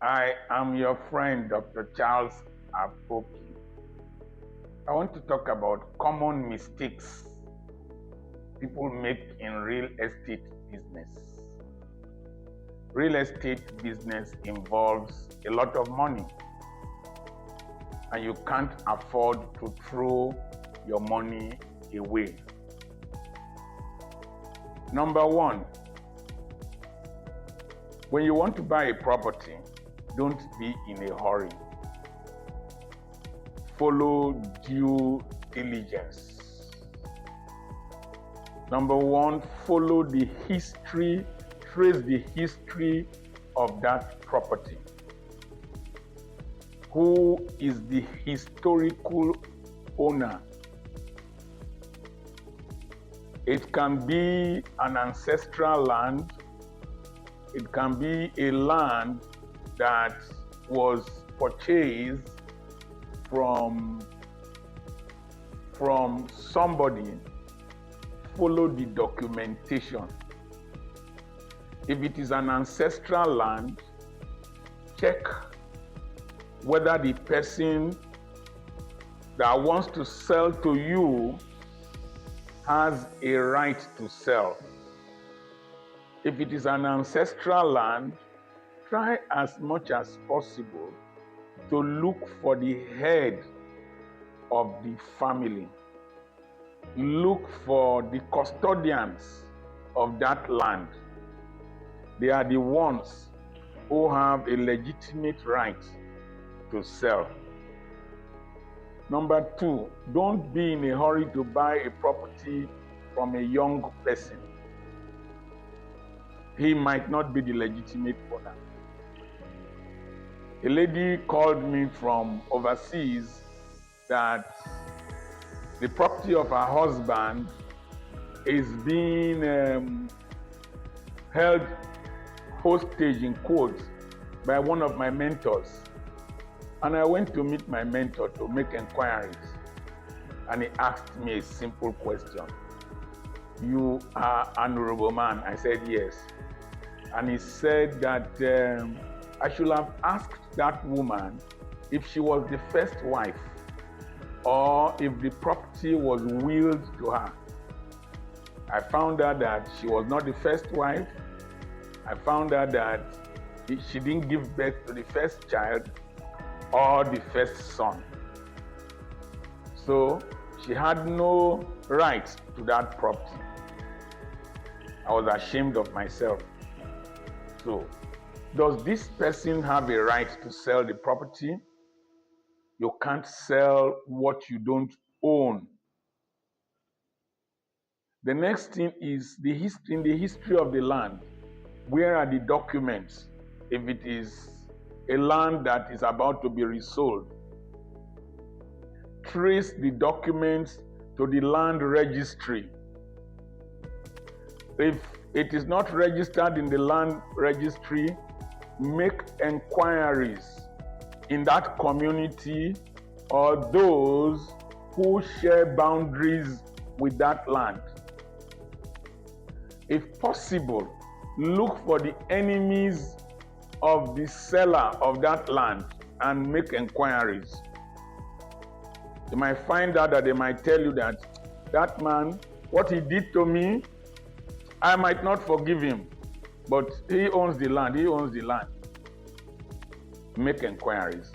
I am your friend, Dr. Charles Apoki. I want to talk about common mistakes people make in real estate business. Real estate business involves a lot of money, and you can't afford to throw your money away. Number one, when you want to buy a property, don't be in a hurry. Follow due diligence. Number one, follow the history, trace the history of that property. Who is the historical owner? It can be an ancestral land. It can be a land that was purchased from somebody. Follow the documentation. If it is an ancestral land, check whether the person that wants to sell to you has a right to sell. If it is an ancestral land, try as much as possible to look for the head of the family. Look for the custodians of that land. They are the ones who have a legitimate right to sell. Number two, don't be in a hurry to buy a property from a young person. He might not be the legitimate owner. A lady called me from overseas that the property of her husband is being held hostage, in quotes, by one of my mentors. And I went to meet my mentor to make inquiries. And he asked me a simple question. You are an honorable man. I said yes. And he said that I should have asked that woman if she was the first wife or if the property was willed to her. I found out that she was not the first wife. I found out that she didn't give birth to the first child or the first son. So she had no right to that property. I was ashamed of myself. So, does this person have a right to sell the property? You can't sell what you don't own. The next thing is in the history of the land. Where are the documents if it is a land that is about to be resold? Trace the documents to the land registry. If it is not registered in the land registry, make inquiries in that community or those who share boundaries with that land. If possible, look for the enemies of the seller of that land and make inquiries. You might find out that they might tell you that man, what he did to me, I might not forgive him, but he owns the land. Make inquiries.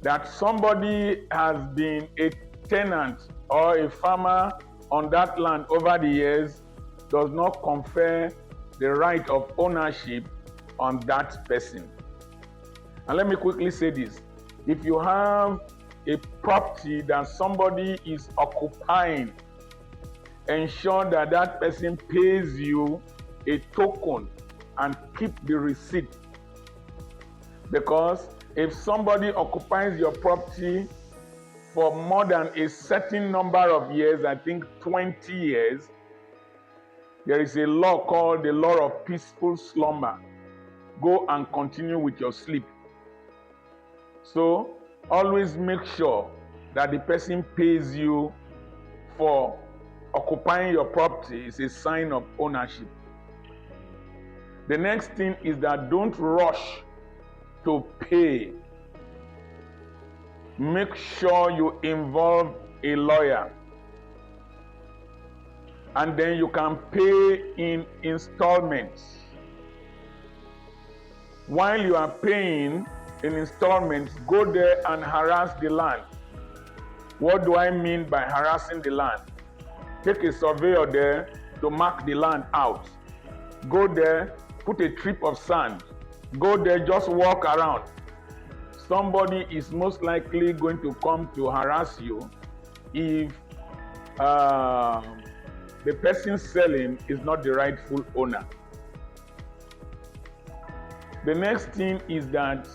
That somebody has been a tenant or a farmer on that land over the years does not confer the right of ownership on that person. And let me quickly say this. If you have a property that somebody is occupying, ensure that that person pays you a token and keep the receipt. Because if somebody occupies your property for more than a certain number of years, I think 20 years, there is a law called the law of peaceful slumber. Go and continue with your sleep. So always make sure that the person pays you for occupying your property. Is a sign of ownership. The next thing is that don't rush to pay, make sure you involve a lawyer. And then you can pay in installments. While you are paying in installments, go there and harass the land. What do I mean by harassing the land? Take a surveyor there to mark the land out. Go there, put a strip of sand. Go there, just walk around. Somebody is most likely going to come to harass you if the person selling is not the rightful owner. The next thing is that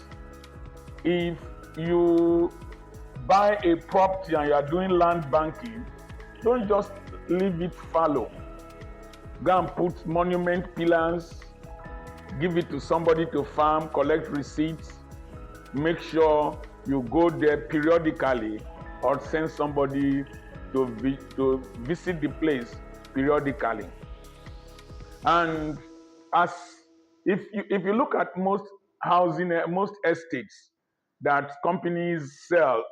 if you buy a property and you are doing land banking, don't just leave it fallow. Go and put monument pillars, give it to somebody to farm, collect receipts, make sure you go there periodically or send somebody to visit the place periodically. And if you look at most housing, most estates that companies sell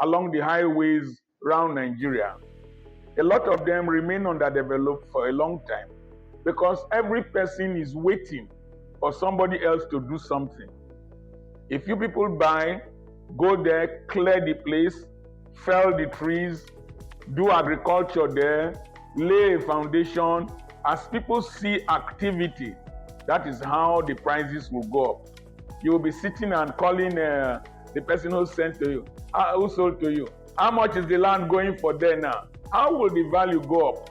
along the highways around Nigeria, a lot of them remain underdeveloped for a long time because every person is waiting for somebody else to do something. If you people buy, go there, clear the place, fell the trees, do agriculture there, lay a foundation. As people see activity, that is how the prices will go up. You will be sitting and calling the person who sent to you, who sold to you. How much is the land going for there now? How will the value go up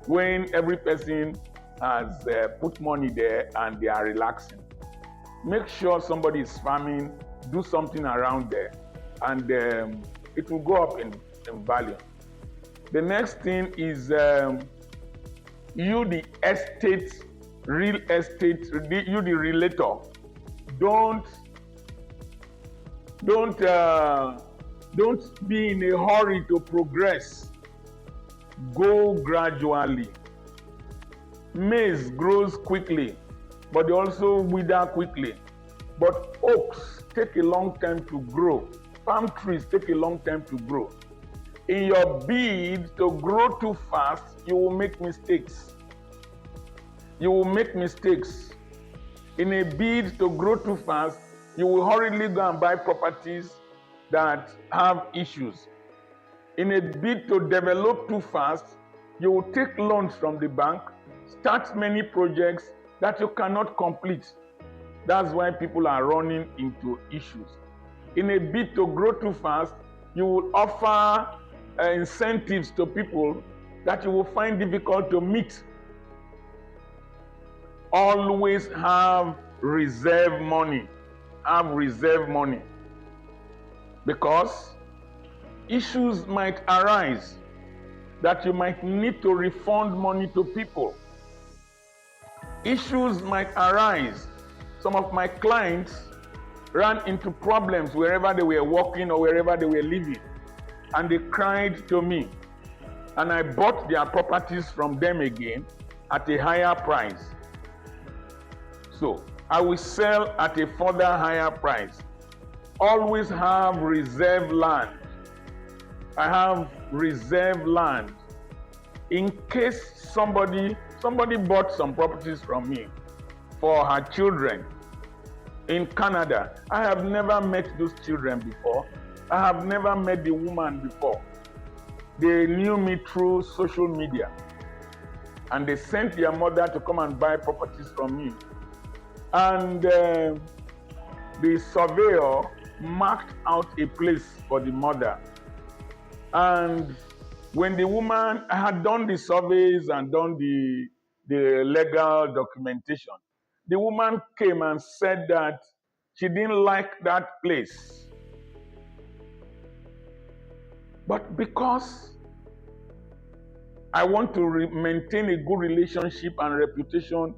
when every person has put money there and they are relaxing? Make sure somebody is farming, do something around there, and it will go up in value. The next thing is you, the real estate, you, the realtor, don't be in a hurry to progress. Go gradually. Maize grows quickly, but they also wither quickly. But oaks take a long time to grow. Palm trees take a long time to grow. In your bid to grow too fast, you will make mistakes. You will make mistakes. In a bid to grow too fast, you will hurriedly go and buy properties that have issues. In a bid to develop too fast, you will take loans from the bank, start many projects that you cannot complete. That's why people are running into issues. In a bid to grow too fast, you will offer incentives to people that you will find difficult to meet. Always have reserve money. Have reserve money. Because issues might arise that you might need to refund money to people. Issues might arise. Some of my clients ran into problems wherever they were working or wherever they were living, and they cried to me, and I bought their properties from them again at a higher price. So I will sell at a further higher price. Always have reserve land. I have reserve land in case somebody bought some properties from me for her children in Canada. I have never met those children before. I have never met the woman before. They knew me through social media, and they sent their mother to come and buy properties from me. And the surveyor marked out a place for the mother. And when the woman had done the surveys and done the legal documentation, the woman came and said that she didn't like that place. But because I want to maintain a good relationship and reputation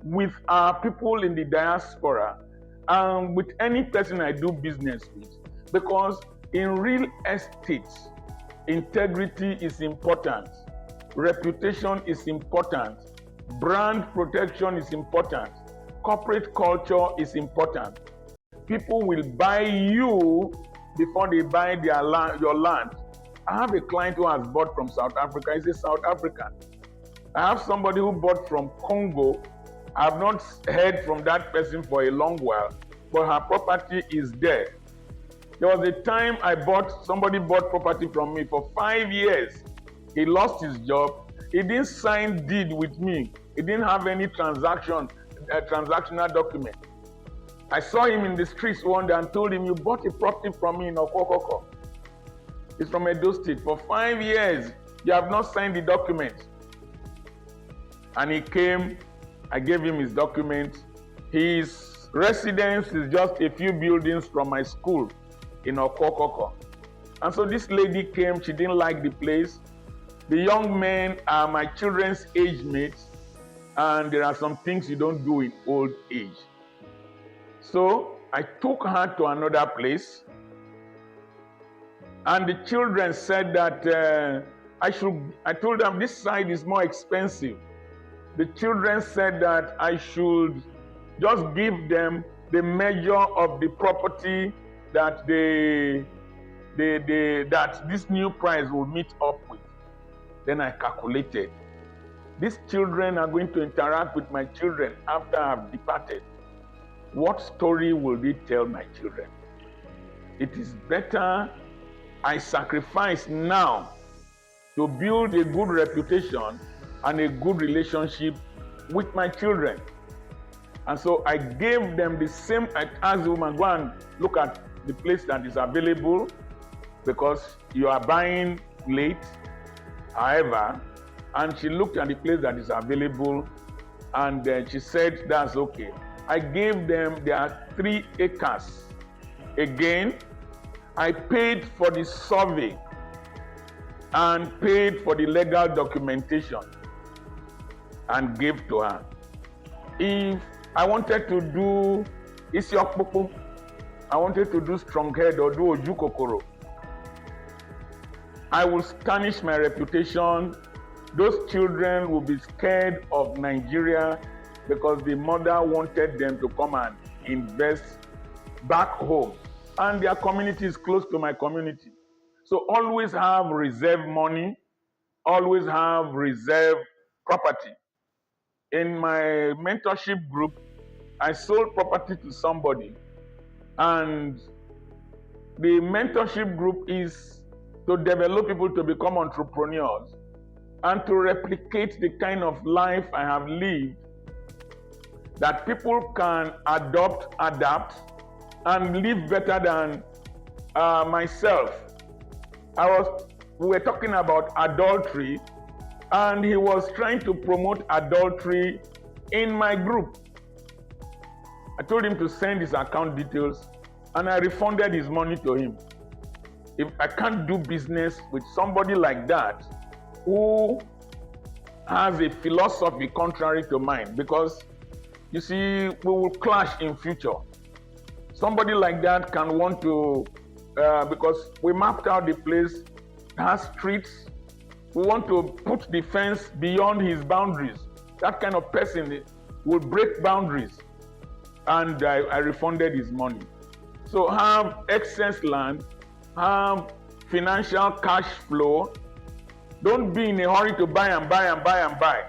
with our people in the diaspora and with any person I do business with, because in real estate, integrity is important, reputation is important, brand protection is important, corporate culture is important. people will buy you before they buy your land. I have a client who has bought from South Africa. He's a South African. I have somebody who bought from Congo. I have not heard from that person for a long while, but her property is there. There was a time somebody bought property from me for 5 years. He lost his job. He didn't sign deed with me. He didn't have any transactional document. I saw him in the streets one day and told him, you bought a property from me in Okokoko. He's from Edo State. For 5 years, you have not signed the document. And he came, I gave him his document. His residence is just a few buildings from my school in Okokoko. And so this lady came, she didn't like the place. The young men are my children's age mates, and there are some things you don't do in old age. So I took her to another place, and the children said that I told them this side is more expensive. The children said that I should just give them the measure of the property that that this new price will meet up with. Then I calculated. These children are going to interact with my children after I've departed. What story will they tell my children? It is better I sacrifice now to build a good reputation and a good relationship with my children. And so I gave them the same, I asked the woman, go and look at the place that is available because you are buying late. However, and she looked at the place that is available and she said, that's okay. I gave them their 3 acres. Again, I paid for the survey and paid for the legal documentation and gave to her. If I wanted to do Isiokpopo, I wanted to do Stronghead or do Ojukokoro, I will tarnish my reputation. Those children will be scared of Nigeria because the mother wanted them to come and invest back home. And their community is close to my community. So always have reserve money, always have reserve property. In my mentorship group, I sold property to somebody, and the mentorship group is to develop people to become entrepreneurs and to replicate the kind of life I have lived, that people can adapt, and live better than myself. We were talking about adultery, and he was trying to promote adultery in my group. I told him to send his account details, and I refunded his money to him. If I can't do business with somebody like that, who has a philosophy contrary to mine, because you see, we will clash in future. Somebody like that can want to, because we mapped out the place, has streets, we want to put the fence beyond his boundaries. That kind of person will break boundaries. And I refunded his money. So have excess land, have financial cash flow. Don't be in a hurry to buy and buy and buy and buy.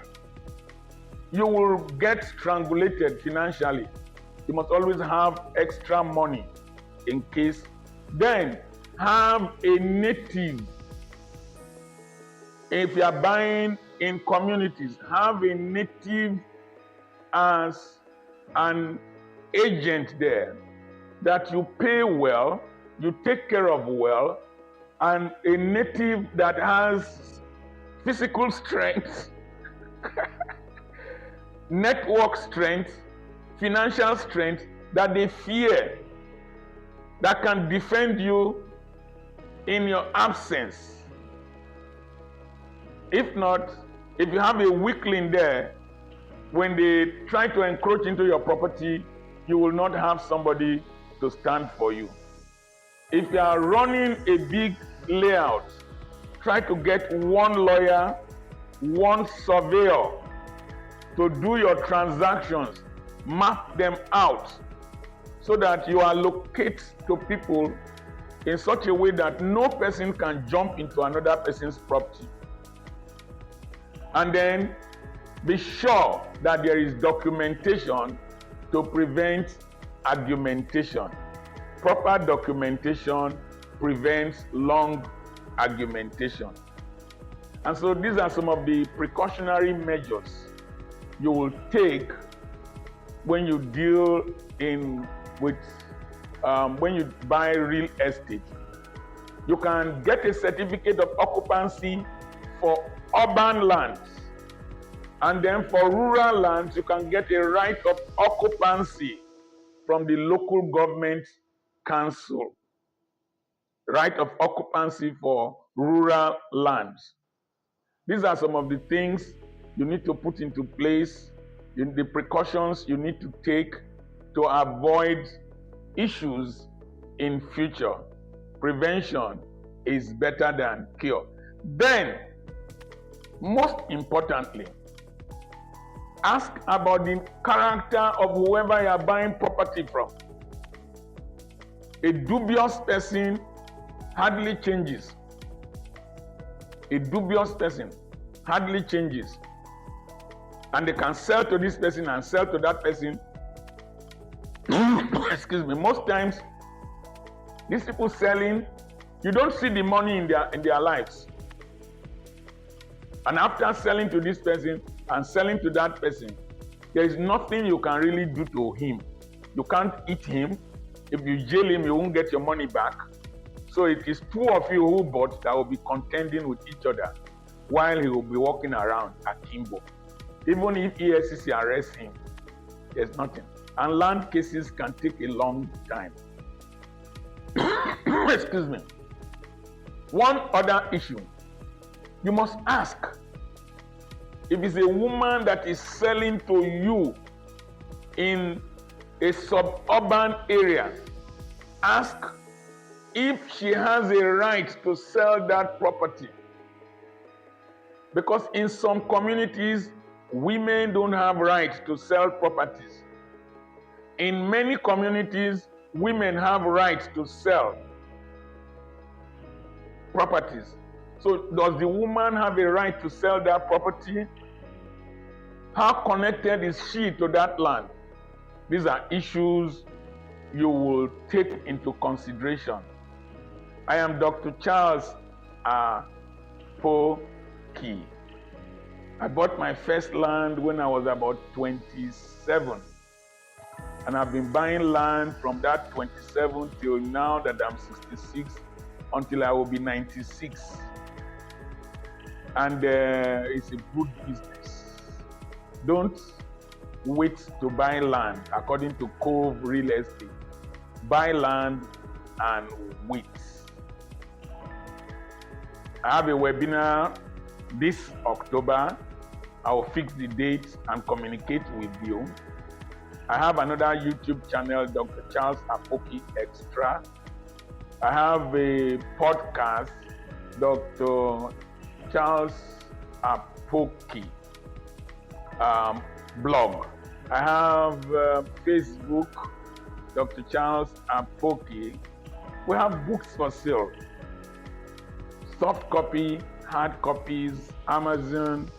You will get strangulated financially. You must always have extra money in case. Then have a native. If you are buying in communities, have a native as an agent there that you pay well, you take care of well, and a native that has physical strength, network strength, financial strength that they fear, that can defend you in your absence. If not, if you have a weakling there, when they try to encroach into your property, you will not have somebody to stand for you. If you are running a big layout, try to get one lawyer, one surveyor to do your transactions, map them out so that you allocate to people in such a way that no person can jump into another person's property. And then be sure that there is documentation to prevent argumentation. Proper documentation prevents long argumentation. And so these are some of the precautionary measures you will take when you deal when you buy real estate. You can get a certificate of occupancy for urban lands, and then for rural lands you can get a right of occupancy from the local government council. Right of occupancy for rural lands. These are some of the things you need to put into place, the precautions you need to take to avoid issues in future. Prevention is better than cure. Then, most importantly, ask about the character of whoever you are buying property from. A dubious person hardly changes. A dubious person hardly changes. And they can sell to this person and sell to that person. Excuse me. Most times, these people selling, you don't see the money in their lives. And after selling to this person and selling to that person, there is nothing you can really do to him. You can't eat him. If you jail him, you won't get your money back. So it is two of you who bought that will be contending with each other while he will be walking around akimbo. Even if EFCC arrests him, there's nothing. And land cases can take a long time. Excuse me. One other issue, you must ask, if it's a woman that is selling to you in a suburban area, ask if she has a right to sell that property. Because in some communities, women don't have right to sell properties. In many communities, women have rights to sell properties. So does the woman have a right to sell that property? How connected is she to that land? These are issues you will take into consideration. I am Dr. Charles Apoki. I bought my first land when I was about 27. And I've been buying land from that 27 till now that I'm 66, until I will be 96. And it's a good business. Don't wait to buy land according to Cove Real Estate. Buy land and wait. I have a webinar this October. I will fix the date and communicate with you. I have another YouTube channel, Dr. Charles Apoki Extra. I have a podcast, Dr. Charles Apoki blog. I have Facebook, Dr. Charles Apoki. We have books for sale. Soft copy, hard copies, Amazon.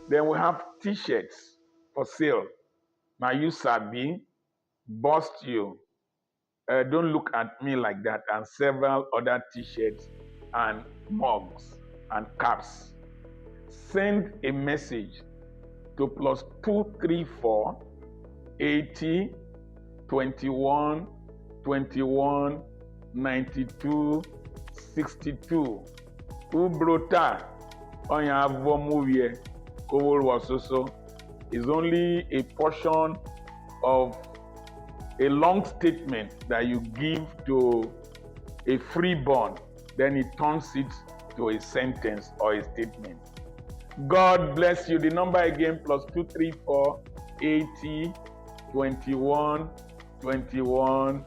Then we have t-shirts for sale. Now you sabi, bust you. Don't look at me like that, and several other t-shirts and mugs and caps. Send a message to +234 80 21 21 92 62. Ubrota onya movie Kowol Wasoso is only a portion of a long statement that you give to a freeborn, then it turns it to a sentence or a statement. God bless you. The number again, +234 80 21 21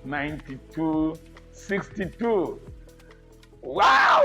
92 62. Wow!